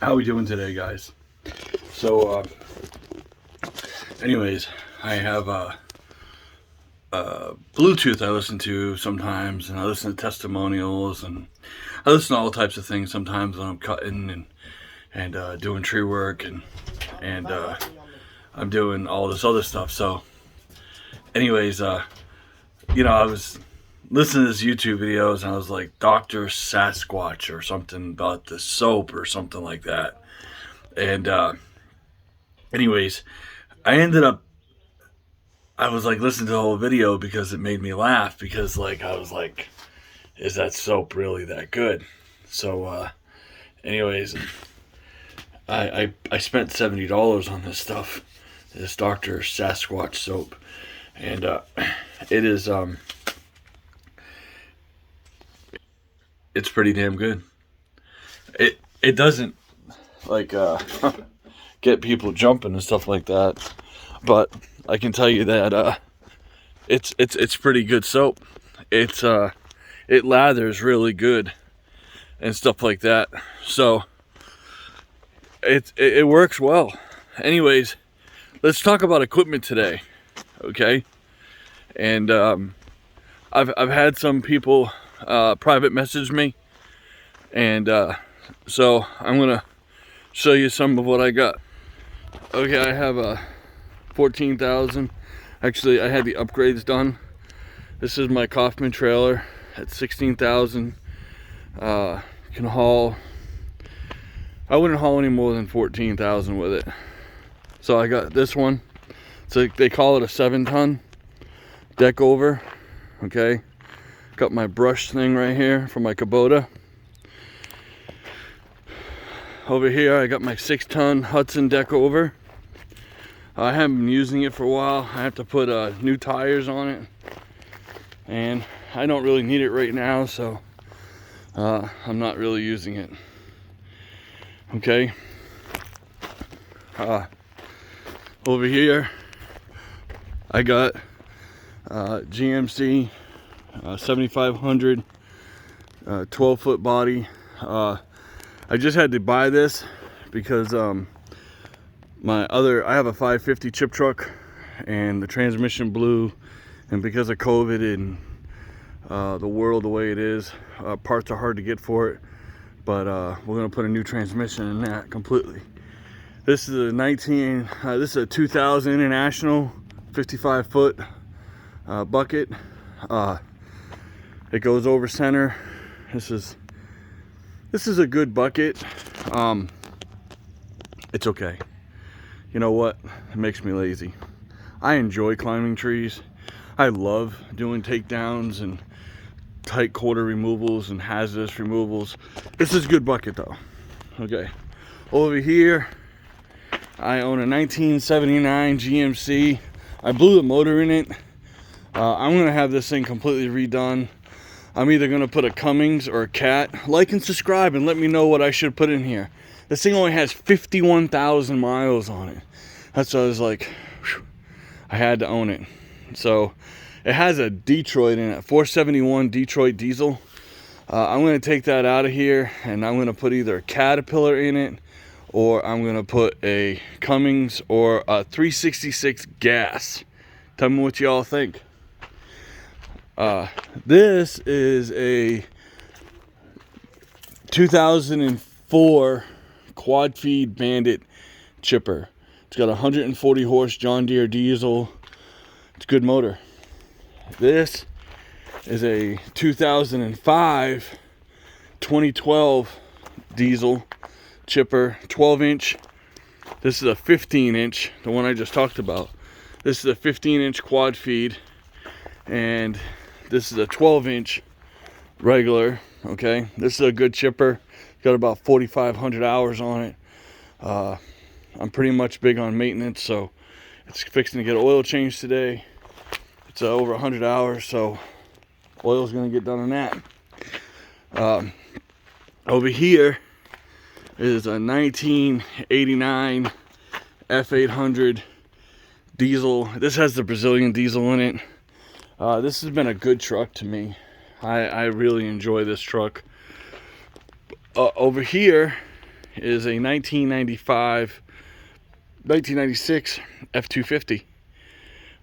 How we doing today, guys? So, anyways, I have Bluetooth I listen to sometimes, and I listen to testimonials, and I listen to all types of things sometimes when I'm cutting and doing tree work, and I'm doing all this other stuff. So, anyways, I was listening to this YouTube videos, and I was like Doctor Sasquatch or something about the soap or something like that, and anyways, I ended up I was like listening to the whole video because it made me laugh because like I was like, is that soap really that good? So anyways, I spent $70 on this stuff, this Doctor Sasquatch soap, and it is it's pretty damn good. It doesn't like get people jumping and stuff like that, but I can tell you that it's pretty good soap. It lathers really good and stuff like that. So it works well. Anyways, let's talk about equipment today, okay? And I've had some people private message me, and so I'm gonna show you some of what I got. Okay, I have a 14,000. Actually, I had the upgrades done. This is my Kaufman trailer at 16,000. Can haul. I wouldn't haul any more than 14,000 with it. So I got this one. So they call it a 7-ton deck over. Okay. Got my brush thing right here for my Kubota. Over here, I got my 6-ton Hudson deck over. I haven't been using it for a while. I have to put new tires on it, and I don't really need it right now, so I'm not really using it. Okay. Over here, I got GMC 7500 12-foot body. I just had to buy this because I have a 550 chip truck, and the transmission blew, and because of COVID and the world the way it is, parts are hard to get for it, but we're gonna put a new transmission in that completely. This is a 2000 International 55-foot bucket. It goes over center. This is a good bucket. It's okay. You know what? It makes me lazy. I enjoy climbing trees. I love doing takedowns and tight quarter removals and hazardous removals. This is a good bucket though. Okay. Over here, I own a 1979 GMC. I blew the motor in it. I'm gonna have this thing completely redone. I'm either gonna put a Cummins or a Cat. Like and subscribe and let me know what I should put in here. This thing only has 51,000 miles on it. That's why I was like, whew, I had to own it. So it has a Detroit in it, 471 Detroit diesel. I'm gonna take that out of here, and I'm gonna put either a Caterpillar in it, or I'm gonna put a Cummins or a 366 gas. Tell me what y'all think. This is a 2004 quad feed Bandit chipper. It's got a 140 horse John Deere diesel. It's a good motor. This is a 2005 2012 diesel chipper, 12-inch. This is a 15-inch, the one I just talked about. This is a 15-inch quad feed, and this is a 12-inch regular. Okay, this is a good chipper. Got about 4,500 hours on it. I'm pretty much big on maintenance, so it's fixing to get oil changed today. It's over 100 hours, so oil's gonna get done on that. Over here is a 1989 F800 diesel. This has the Brazilian diesel in it. This has been a good truck to me. I really enjoy this truck. Over here is a 1996 F-250.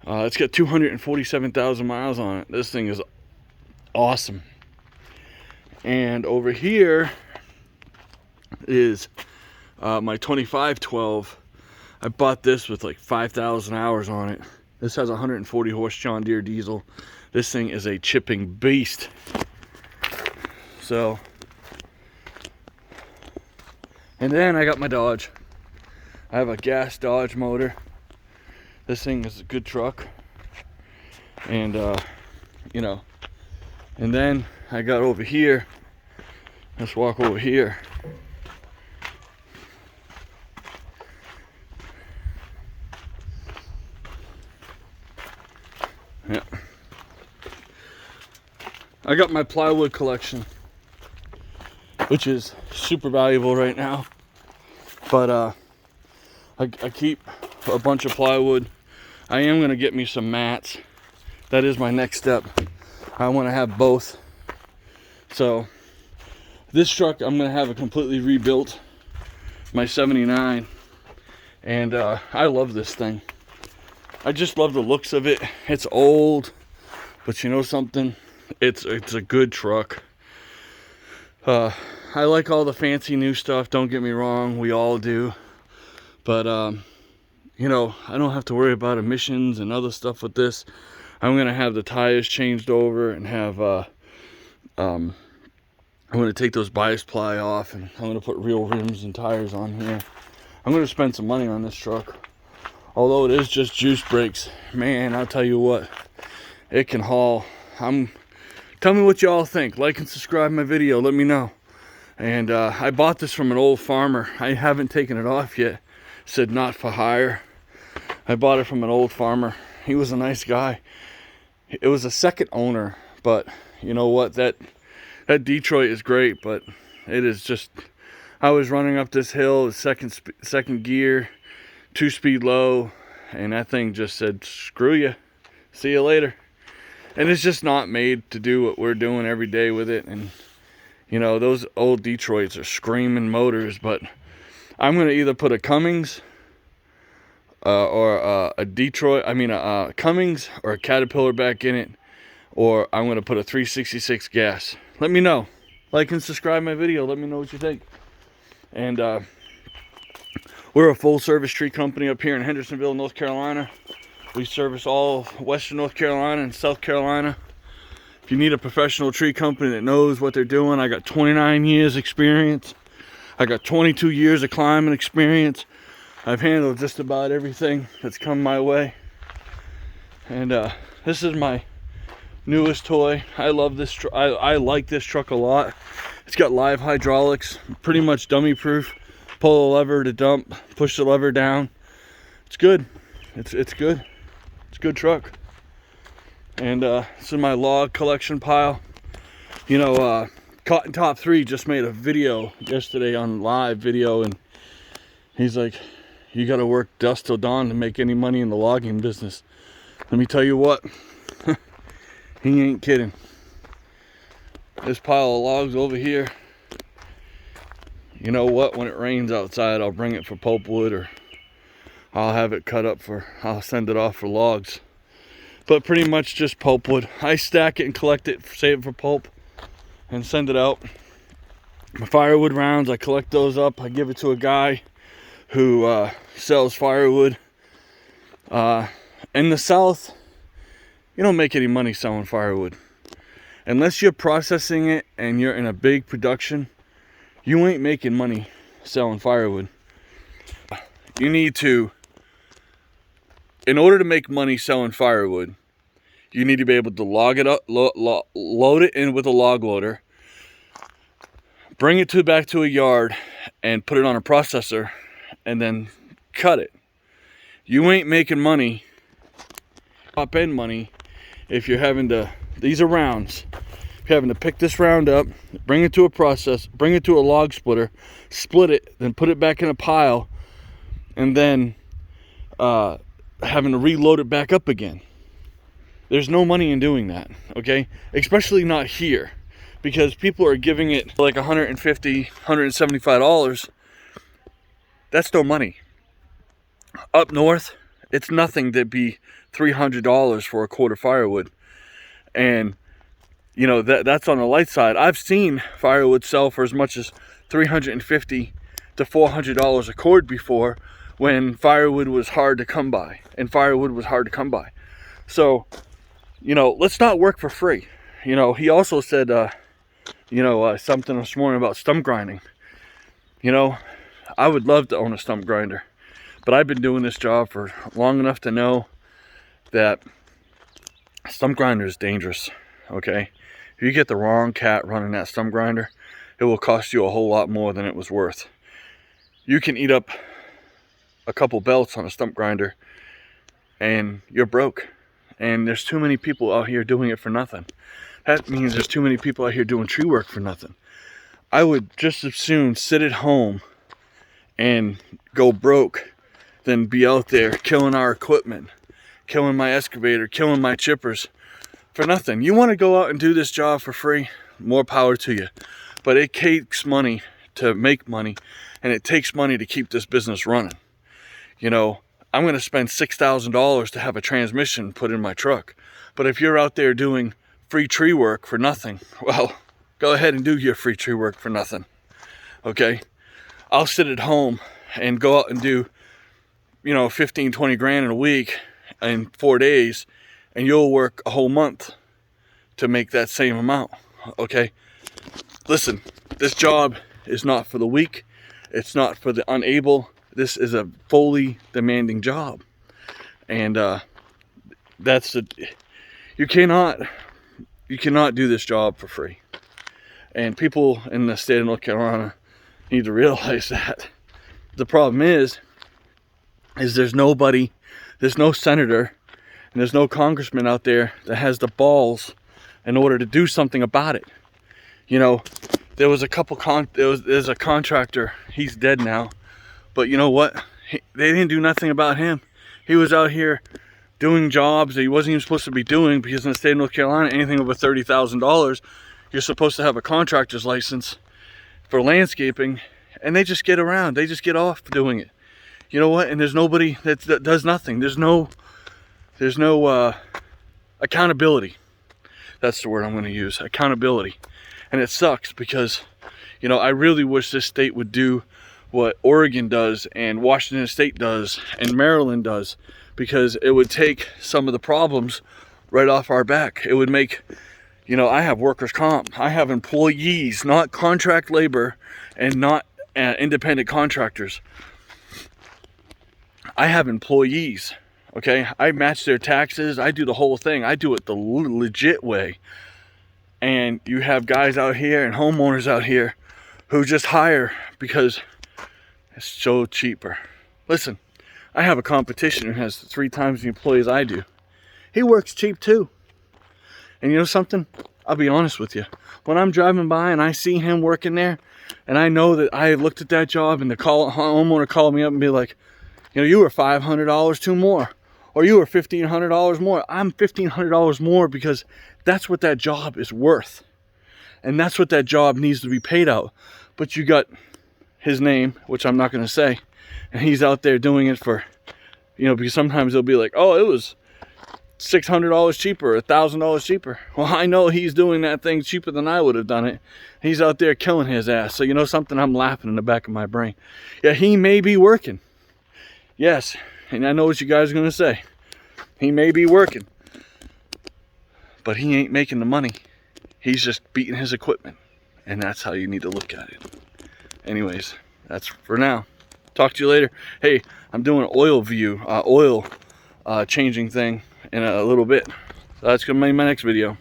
It's got 247,000 miles on it. This thing is awesome. And over here is my 2512. I bought this with like 5,000 hours on it. This has 140 horse John Deere diesel. This thing is a chipping beast. So, and then I got my Dodge. I have a gas Dodge motor. This thing is a good truck. And you know, and then I got over here. Let's walk over here. Yeah. I got my plywood collection, which is super valuable right now. But I keep a bunch of plywood. I am gonna get me some mats. That is my next step. I want to have both. So this truck I'm gonna have it completely rebuilt. My 79, and I love this thing. I just love the looks of it. It's old, but you know something? It's a good truck. I like all the fancy new stuff, don't get me wrong, we all do. But you know, I don't have to worry about emissions and other stuff with this. I'm gonna have the tires changed over and have I'm gonna take those bias ply off, and I'm gonna put real rims and tires on here. I'm gonna spend some money on this truck. Although it is just juice brakes, man, I'll tell you what, it can haul. Tell me what y'all think. Like and subscribe my video, let me know. And I bought this from an old farmer. I haven't taken it off yet. It said not for hire. I bought it from an old farmer. He was a nice guy. It was a second owner, but you know what, that Detroit is great, but it is just, I was running up this hill, second gear, 2-speed low, and that thing just said, screw you, see you later. And it's just not made to do what we're doing every day with it. And you know, those old Detroits are screaming motors, but I'm gonna either put a Cummins or a Cummins or a Caterpillar back in it, or I'm gonna put a 366 gas. Let me know. Like and subscribe my video, let me know what you think. And we're a full service tree company up here in Hendersonville, North Carolina. We service all Western North Carolina and South Carolina. If you need a professional tree company that knows what they're doing, I got 29 years experience. I got 22 years of climbing experience. I've handled just about everything that's come my way. And this is my newest toy. I love this truck. I like this truck a lot. It's got live hydraulics, pretty much dummy proof. Pull the lever to dump, push the lever down. It's good. It's good. It's a good truck. And this is my log collection pile. You know, Cotton Top 3 just made a video yesterday on live video, and he's like, you gotta work dusk till dawn to make any money in the logging business. Let me tell you what, he ain't kidding. This pile of logs over here, you know what, when it rains outside, I'll bring it for pulpwood, or I'll have it cut up I'll send it off for logs. But pretty much just pulpwood. I stack it and collect it, save it for pulp, and send it out. My firewood rounds, I collect those up. I give it to a guy who sells firewood. In the South, you don't make any money selling firewood. Unless you're processing it and you're in a big production, you ain't making money selling firewood. You need to, in order to make money selling firewood, you need to be able to log it up, load it in with a log loader, bring it back to a yard, and put it on a processor, and then cut it. You ain't making money, top end money, if you're having to, these are rounds. If you're having to pick this round up, bring it to a process, bring it to a log splitter, split it, then put it back in a pile, and then having to reload it back up again. There's no money in doing that, okay? Especially not here, because people are giving it like $150, $175 That's no money. Up north, it's nothing to be $300 for a cord of firewood. And you know, that's on the light side. I've seen firewood sell for as much as $350 to $400 a cord before, when firewood was hard to come by, and firewood was hard to come by. So, you know, let's not work for free. You know, he also said, something this morning about stump grinding. You know, I would love to own a stump grinder, but I've been doing this job for long enough to know that stump grinder is dangerous, okay? If you get the wrong cat running that stump grinder, it will cost you a whole lot more than it was worth. You can eat up a couple belts on a stump grinder and you're broke. And there's too many people out here doing it for nothing. That means there's too many people out here doing tree work for nothing. I would just as soon sit at home and go broke than be out there killing our equipment, killing my excavator, killing my chippers for nothing. You want to go out and do this job for free, more power to you. But it takes money to make money, and it takes money to keep this business running. You know, I'm going to spend $6,000 to have a transmission put in my truck. But if you're out there doing free tree work for nothing, well, go ahead and do your free tree work for nothing. Okay? I'll sit at home and go out and do, 15, 20 grand in a week in 4 days, and you'll work a whole month to make that same amount. Okay? Listen, this job is not for the weak. It's not for the unable. This is a fully demanding job. And you cannot do this job for free. And people in the state of North Carolina need to realize that. The problem is there's nobody, there's no senator, and there's no congressman out there that has the balls in order to do something about it. You know, there was there's a contractor, he's dead now, but you know what? They didn't do nothing about him. He was out here doing jobs that he wasn't even supposed to be doing, because in the state of North Carolina, anything over $30,000, you're supposed to have a contractor's license for landscaping, and they just get around. They just get off doing it. You know what? And there's nobody that does nothing. There's no accountability. That's the word I'm going to use, accountability. And it sucks because, I really wish this state would do what Oregon does and Washington State does and Maryland does, because it would take some of the problems right off our back. It would make, I have workers' comp. I have employees, not contract labor and not independent contractors. I have employees, okay? I match their taxes. I do the whole thing. I do it the legit way. And you have guys out here and homeowners out here who just hire because it's so cheaper. Listen, I have a competition who has 3 times the employees I do. He works cheap too. And you know something? I'll be honest with you. When I'm driving by and I see him working there, and I know that I looked at that job, and the homeowner called me up and be like, you were $500 too more, or you were $1,500 more. I'm $1,500 more because that's what that job is worth. And that's what that job needs to be paid out. But you got his name, which I'm not going to say, and he's out there doing it for, because sometimes they'll be like, oh, it was $600 cheaper, $1,000 cheaper. Well, I know he's doing that thing cheaper than I would have done it. He's out there killing his ass. So you know something? I'm laughing in the back of my brain. Yeah, he may be working. Yes, and I know what you guys are going to say. He may be working, but he ain't making the money. He's just beating his equipment, and that's how you need to look at it. Anyways, that's for now. Talk to you later. Hey, I'm doing an oil changing thing in a little bit. So that's going to be my next video.